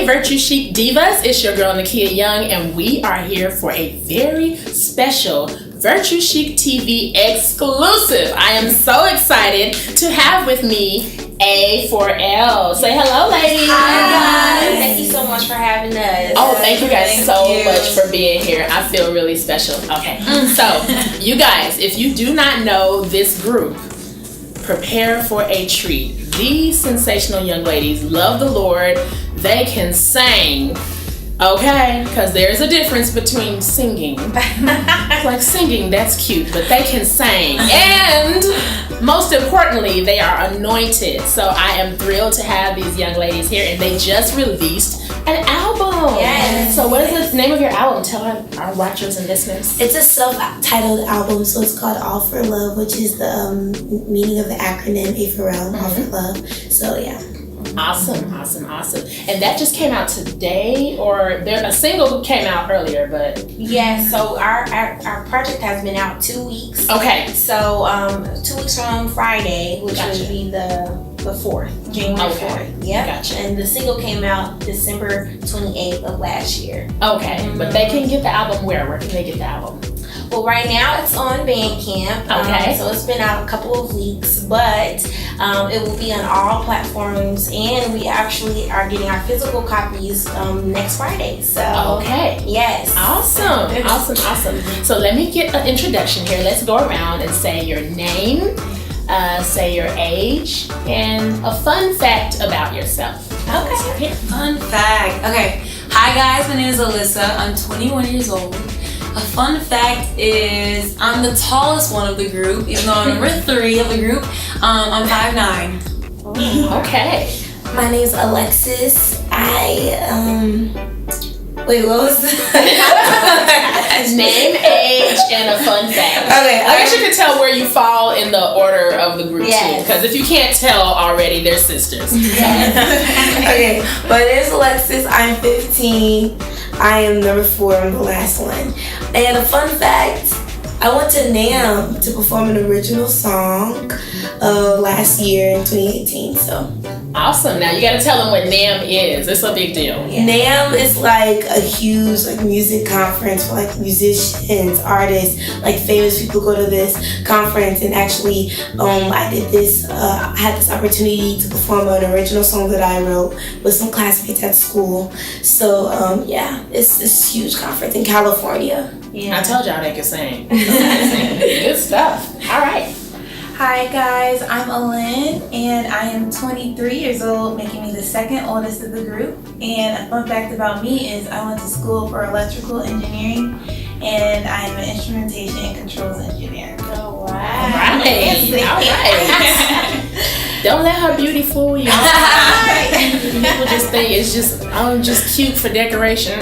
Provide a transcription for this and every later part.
Virtue Chic Divas. It's your girl Nikeya Young, and we are here for a very special Virtue Chic TV exclusive. I am so excited to have with me A4L. Say hello, ladies. Hi, guys. Thank you so much for having us. Oh, thank you guys so much for being here. I feel really special. Okay, so you guys, if you do not know this group, prepare for a treat. These sensational young ladies love the Lord. They can sing, okay? Because there's a difference between singing. Like singing, that's cute, but they can sing. And most importantly, they are anointed. So I am thrilled to have these young ladies here, and they just released an album. Yes. So what is the name of your album? Tell our watchers and listeners. It's a self-titled album, so it's called All for Love, which is the meaning of the acronym A4L, All for Love. So yeah. Awesome. And that just came out today, or a single came out earlier, but... Yes, so our project has been out 2 weeks. Okay. So 2 weeks from Friday, which Gotcha. would be the 4th, January 4th. Yep. Gotcha. And the single came out December 28th of last year. Okay, but they can get the album where? Where can they get the album? Well, right now it's on Bandcamp. Okay. So it's been out a couple of weeks, but it will be on all platforms, and we actually are getting our physical copies next Friday. So Okay. yes. Awesome. So let me get an introduction here. Let's go around and say your name, say your age, and a fun fact about yourself. Okay. Fun fact. Okay. Hi guys, my name is Alyssa. I'm 21 years old. A fun fact is I'm the tallest one of the group, even though I'm number 3 of the group. I'm 5'9". Okay. My name's Alexis. Wait, what was Name, age, and a fun fact. Okay. I guess you can tell where you fall in the order of the group Yes. too, because if you can't tell already, they're sisters. Okay, my name's Alexis. I'm 15. I am number 4. I'm the last one. And a fun fact, I went to NAMM to perform an original song last year in 2018. So Awesome. Now you got to tell them what NAMM is. It's a big deal. NAMM is like a huge music conference for musicians, artists, famous people go to this conference. And actually, I did this. I had this opportunity to perform an original song that I wrote with some classmates at school. So it's this huge conference in California. I told y'all they could sing. Good stuff. All right. Hi guys, I'm Alin and I am 23 years old, making me the second oldest of the group. And a fun fact about me is I went to school for electrical engineering and I am an instrumentation and controls engineer. Oh wow. All right. Don't let her beauty fool you. People just think it's just cute for decoration.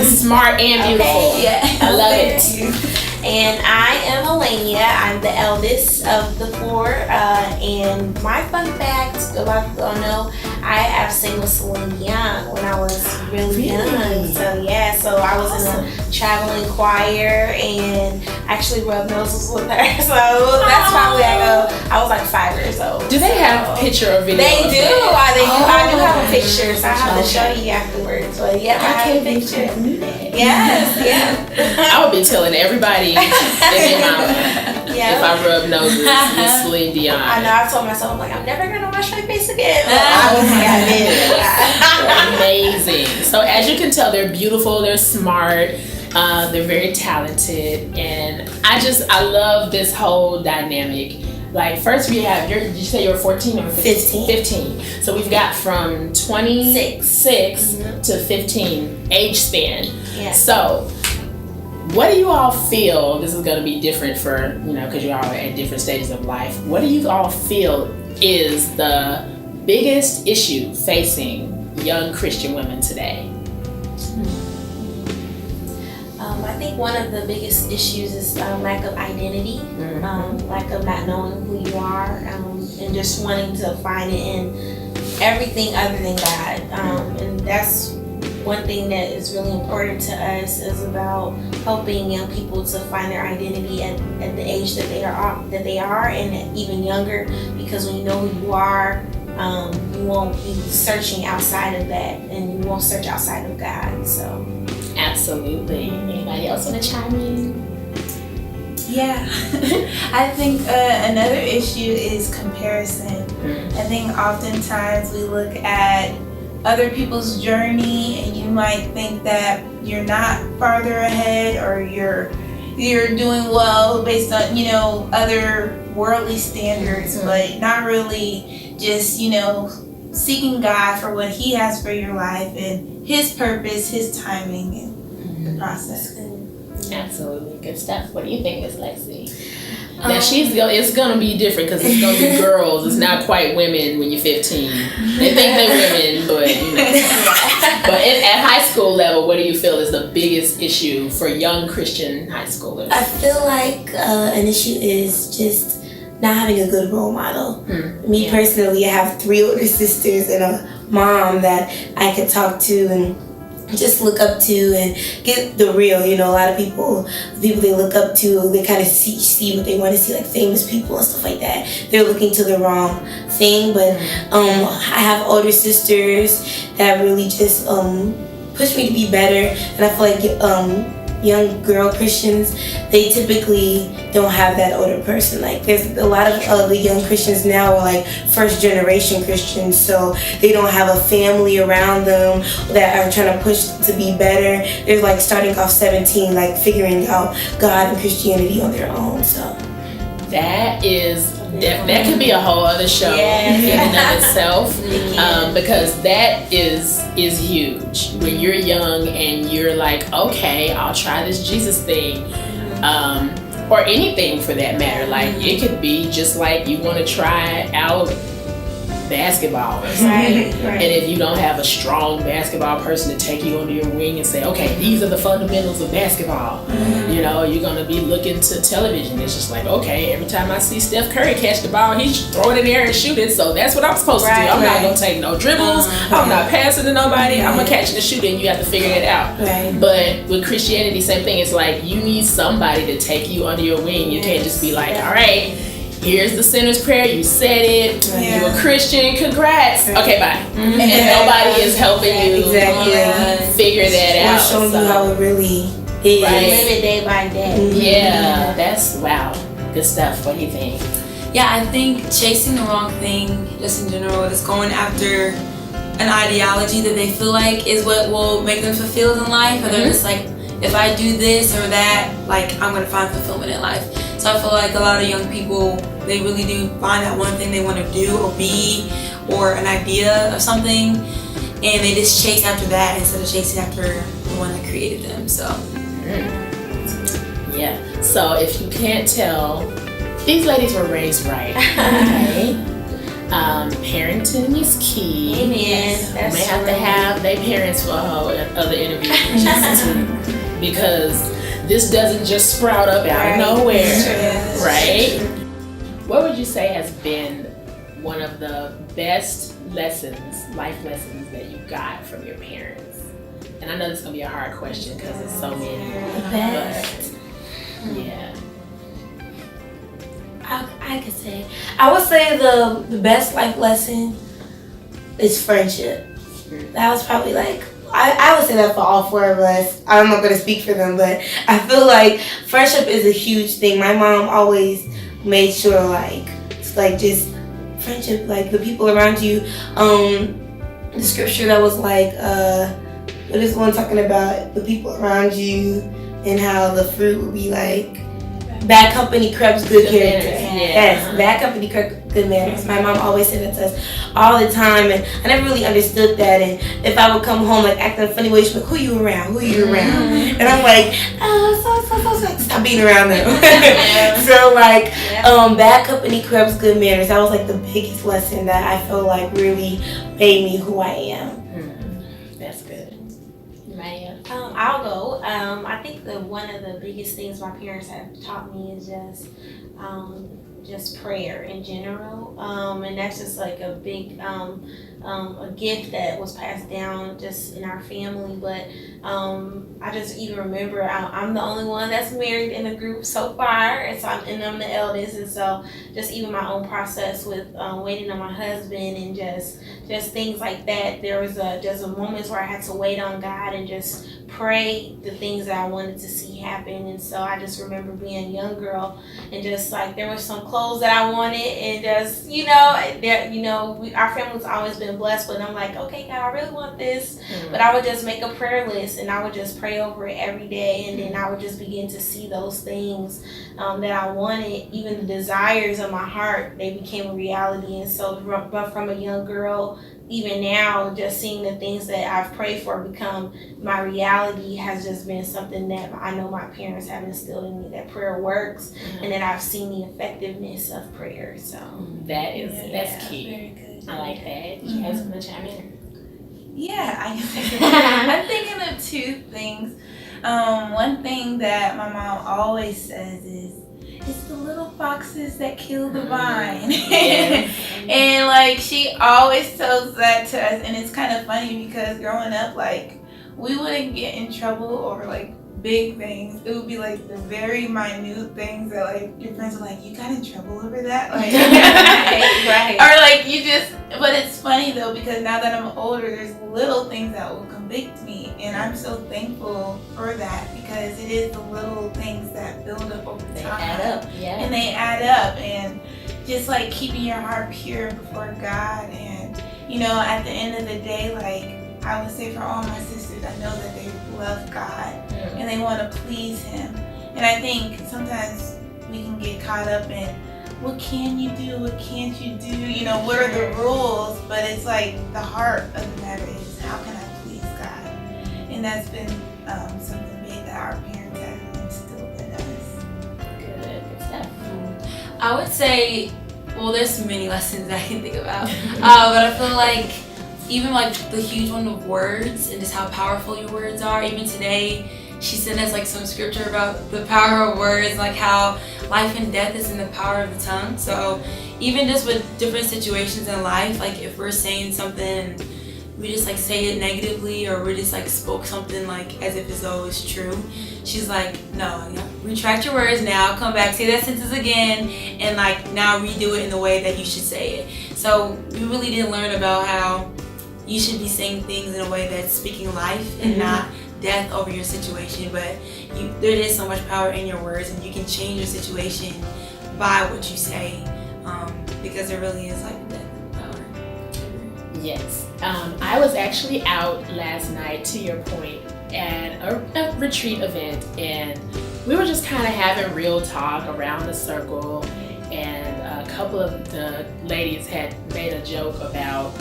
Smart and beautiful. Okay, yeah. I love it. And I am Elenia. I'm the eldest of the 4. And my fun fact, a lot of people don't know, I have sang with Celine Young when I was really young. So I was in a traveling choir and actually rubbed noses with her. So that's probably I was like 5 years old. Do they have picture or video? They of do. that? I do have a picture, so I have to show you afterwards. But yeah, I have a picture. Yes, I would be telling everybody in their mouth if I rub noses with Celine Dion. I know. I told myself, I'm like, I'm never gonna wash my face again. Well, obviously, I did. Amazing. So as you can tell, they're beautiful. They're smart. They're very talented, and I love this whole dynamic. Like first we have did you say you were 14 or 15? 15. So we've got from 26 to 15 age span. Yeah. So what do you all feel, this is going to be different for, because you all are at different stages of life. What do you all feel is the biggest issue facing young Christian women today? I think one of the biggest issues is lack of identity, lack of not knowing who you are, and just wanting to find it in everything other than God. And that's one thing that is really important to us, is about helping young people to find their identity at the age that they are, and even younger, because when you know who you are, you won't be searching outside of that, and you won't search outside of God. So, absolutely. Anybody else want to chime in? Yeah, I think another issue is comparison. I think oftentimes we look at other people's journey, and you might think that you're not farther ahead, or you're doing well based on, you know, other worldly standards, but not really just, you know, seeking God for what He has for your life and His purpose, His timing, and the process. Absolutely. Good stuff. What do you think, Miss Lexi? Now it's gonna be different because it's gonna be girls. It's not quite women when you're 15. They think they're women, but you know. But at high school level, what do you feel is the biggest issue for young Christian high schoolers? I feel like an issue is just not having a good role model. Me personally, I have 3 older sisters and a mom that I could talk to and just look up to and get the real. You know, a lot of people they look up to, they kind of see what they want to see, like famous people and stuff like that. They're looking to the wrong thing. But I have older sisters that really just push me to be better, and I feel like young girl Christians, they typically don't have that older person. Like there's a lot of the young Christians now are like first generation Christians, so they don't have a family around them that are trying to push to be better. They're like starting off 17, like figuring out God and Christianity on their own. So that could be a whole other show in and of itself, because that is huge. When you're young and you're like, okay, I'll try this Jesus thing, or anything for that matter. Like it could be just like you want to try out basketball or something. And if you don't have a strong basketball person to take you under your wing and say, okay, these are the fundamentals of basketball, you know, you're going to be looking to television. It's just like, okay, every time I see Steph Curry catch the ball, he's throw it in the air and shoot it, so that's what I'm supposed to do. I'm not going to take no dribbles, I'm not passing to nobody, I'm going to catch and shoot it, and you have to figure it out. But with Christianity, same thing. It's like you need somebody to take you under your wing. You can't just be like, all right, here's the sinner's prayer, you said it, you're a Christian, congrats, okay, bye. And nobody is helping you figure that out. Showing you how it really is. Live it day by day. Yeah, that's, wow, good stuff. What do you think? Yeah, I think chasing the wrong thing, just in general, is going after an ideology that they feel like is what will make them fulfilled in life, or they're just like, if I do this or that, like I'm gonna find fulfillment in life. So I feel like a lot of young people, they really do find that one thing they want to do or be, or an idea of something, and they just chase after that instead of chasing after the one that created them. So yeah. So if you can't tell, these ladies were raised right. Okay. Parenting is key. Amen. That's may have to have their parents for a whole other interview because this doesn't just sprout up out of nowhere, right? What would you say has been one of the best lessons, life lessons that you got from your parents? And I know this is gonna be a hard question because there's so many. Best. But, yeah. I could say, I would say the best life lesson is friendship. That was probably like, I would say that for all 4 of us. I'm not going to speak for them, but I feel like friendship is a huge thing. My mom always made sure, like, it's like just friendship, like the people around you. The scripture that was like, what is the one talking about the people around you and how the fruit would be like, bad company corrupts good character. Yes, bad company corrupts good manners. My mom always said that to us all the time, and I never really understood that. And if I would come home like acting a funny way, she'd be like, who you around? And I'm like, stop being around them. So like, bad company corrupts good manners. That was like the biggest lesson that I feel like really made me who I am. That's good. Maya? I'll go. I think one of the biggest things my parents have taught me is just just prayer in general, and that's just like a big a gift that was passed down just in our family. But I just even remember I'm the only one that's married in the group so far, and I'm the eldest, and so just even my own process with waiting on my husband and just things like that. There was just a moments where I had to wait on God and just pray the things that I wanted to see happen. And so I just remember being a young girl and just like there were some clothes that I wanted, and just our family's always been blessed, but I'm like, okay, God, I really want this. But I would just make a prayer list and I would just pray over it every day, and then I would just begin to see those things that I wanted, even the desires of my heart, they became a reality. And so but from a young girl, even now, just seeing the things that I've prayed for become my reality has just been something that I know my parents have instilled in me, that prayer works, and that I've seen the effectiveness of prayer. So that's key. Very good. I like that. You guys want to chime in? Yeah, I'm thinking of two things. One thing that my mom always says is, it's the little foxes that kill the vine. And like she always tells that to us, and it's kind of funny because growing up, like we wouldn't get in trouble over like big things. It would be like the very minute things that like your friends are like, you got in trouble over that, like right. or like you just. But it's funny though, because now that I'm older, there's little things that will convict me, and I'm so thankful for that, because it is the little things that build up over time. They add up, And they add up, and just like keeping your heart pure before God. And at the end of the day, like I would say for all my sisters, I know that they love God and they want to please Him. And I think sometimes we can get caught up in, what can you do? What can't you do? What are the rules? But it's like the heart of the matter is, how can I please God? And that's been something big that our parents have instilled in us. Good stuff. I would say, well, there's many lessons I can think about, but I feel like even like the huge one of words and just how powerful your words are. Even today, she sent us like some scripture about the power of words, like how life and death is in the power of the tongue. So even just with different situations in life, like if we're saying something, we just like say it negatively, or we just like spoke something like as if as though it's true. She's like, no, retract your words now, come back, say that sentence again, and like now redo it in the way that you should say it. So we really did learn about how you should be saying things in a way that's speaking life and not death over your situation. But there is so much power in your words, and you can change your situation by what you say, because there really is like death power. Yes. I was actually out last night, to your point, at a retreat event, and we were just kind of having real talk around the circle, and a couple of the ladies had made a joke about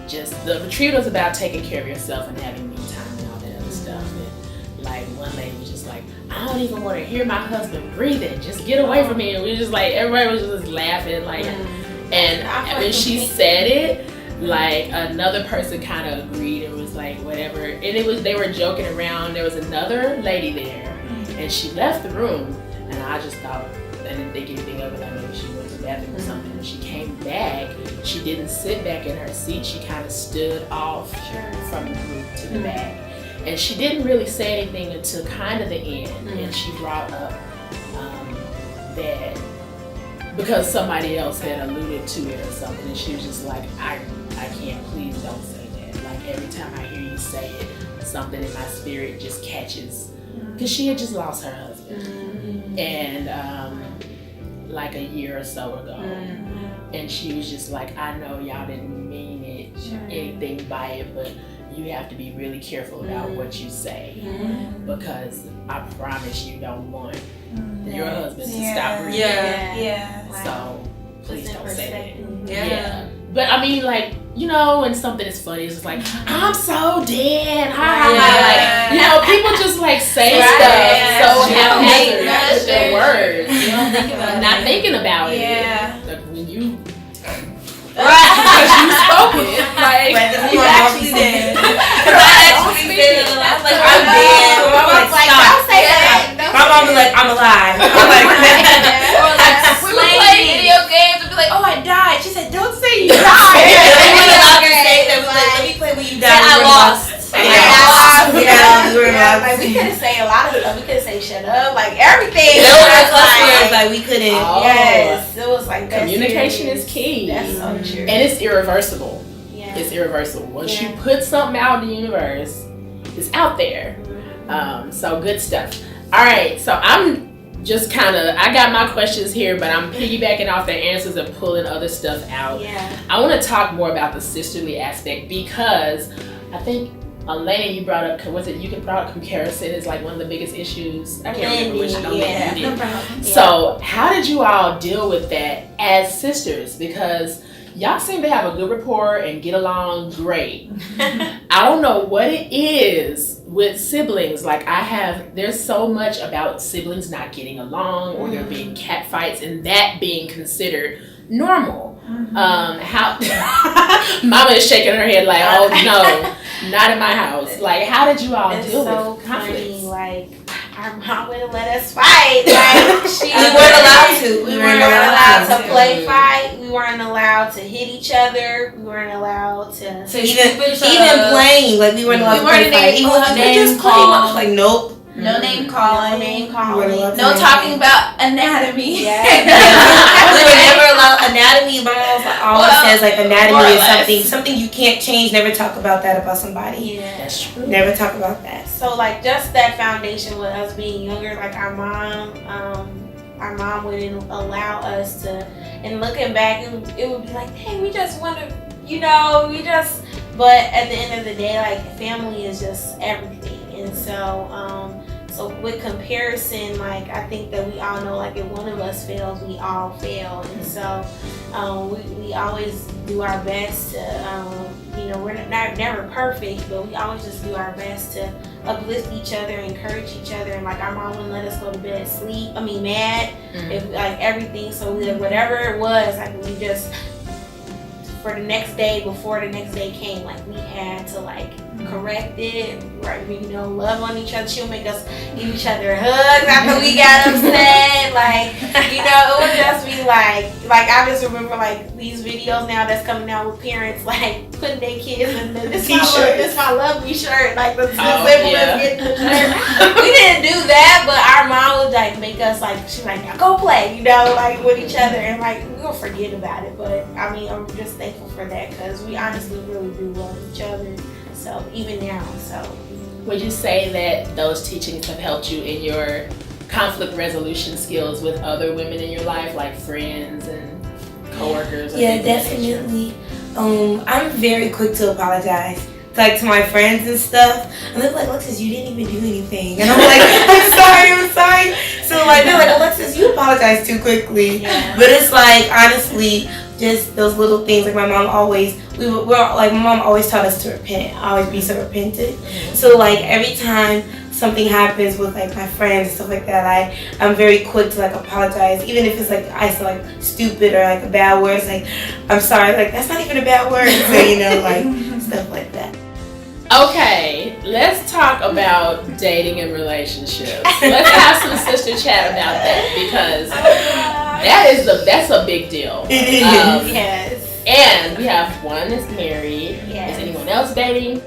just the retreat was about taking care of yourself and having me time and all that other stuff. And like one lady was just like, I don't even want to hear my husband breathing, just get away from me. And we just like, everybody was just laughing, like, and when she said it, like another person kind of agreed. It was like whatever, and they were joking around. There was another lady there, and she left the room, and I just thought, I didn't think anything of it. Like maybe she went to the bathroom or something. When she came back, she didn't sit back in her seat. She kind of stood off from the group to the back, and she didn't really say anything until kind of the end. And she brought up that because somebody else had alluded to it or something, and she was just like, I can't, please don't say that. Like every time I hear you say it, something in my spirit just catches, because she had just lost her husband, and like a year or so ago, and she was just like, I know y'all didn't mean anything by it, but you have to be really careful about what you say, because I promise you don't want your husband to stop breathing. So please don't say that. But I mean, like, when something is funny, it's just like, I'm so dead. Like, people just like say stuff so haphazard with their words. You don't think about not thinking about it. Like when you, because you spoke it, like you actually did. I was like, I'm dead. My mom was like, don't say that. My mom was like, I'm alive. I'm like, we were playing video couldn't. Oh. Yes, it was like that. Communication serious. is key. That's so true. And it's irreversible. Yeah. It's irreversible. Once Yeah. you put something out in the universe, it's out there. So good stuff. All right, so I'm just I got my questions here, but I'm piggybacking off the answers and pulling other stuff out. Yeah. I want to talk more about the sisterly aspect because I think Elena, you brought up comparison is like one of the biggest issues. I can't remember which one you did. No problem. So how did you all deal with that as sisters? Because y'all seem to have a good rapport and get along great. I don't know what it is with siblings. Like there's so much about siblings not getting along or there being cat fights and that being considered normal. How Mama is shaking her head like, oh no, not in my house. Like, how did you all deal with conflicts? Like, our mom wouldn't let us fight. Like, We weren't allowed to. We weren't allowed to play fight. We weren't allowed to hit each other. We weren't allowed to even playing. Like we weren't allowed to play fight. Even when we just played, Mom's like, nope. No name calling. No name calling. No talking about anatomy. Yeah. We were never allowed anatomy. My mom always says like anatomy is something you can't change. Never talk about that about somebody. Yeah. That's true. Never talk about that. So like just that foundation with us being younger, like our mom wouldn't allow us to. And looking back, it would be like, hey, we just want to, But at the end of the day, like family is just everything. And so with comparison, like I think that we all know, like if one of us fails, we all fail. And so we always do our best to, we're never perfect, but we always just do our best to uplift each other, encourage each other. And like our mom wouldn't let us go to bed mad, if like everything. So whatever it was, like we just, for the next day, before the next day came, like we had to like correct it, right? Love on each other. She'll make us give each other hugs after we got upset. Like, it would just be like I just remember like these videos now that's coming out with parents like putting their kids in this my love me shirt, like the siblings getting the shirt. We didn't do that, but our mom would like make us like, she's like, now go play, like with each other, and like we'll forget about it. But I mean, I'm just thankful for that because we honestly really do love each other. So even now, would you say that those teachings have helped you in your conflict resolution skills with other women in your life, like friends and coworkers? Yeah, definitely. I'm very quick to apologize, like to my friends and stuff. And they're like, Alexis, you didn't even do anything. And I'm like, I'm sorry. So like they're like, Alexis, you apologize too quickly. Yeah. But it's like honestly, just those little things. Like my mom always, my mom always taught us to repent. Always be so repentant. So like every time something happens with like my friends and stuff like that, I'm very quick to like apologize, even if it's like I say like stupid or like a bad word. It's like, I'm sorry, like that's not even a bad word. So like stuff like that. Okay, let's talk about dating and relationships. Let's have some sister chat about that because that's a big deal. It is. yes. And we have one that's married. Yes. Is anyone else dating?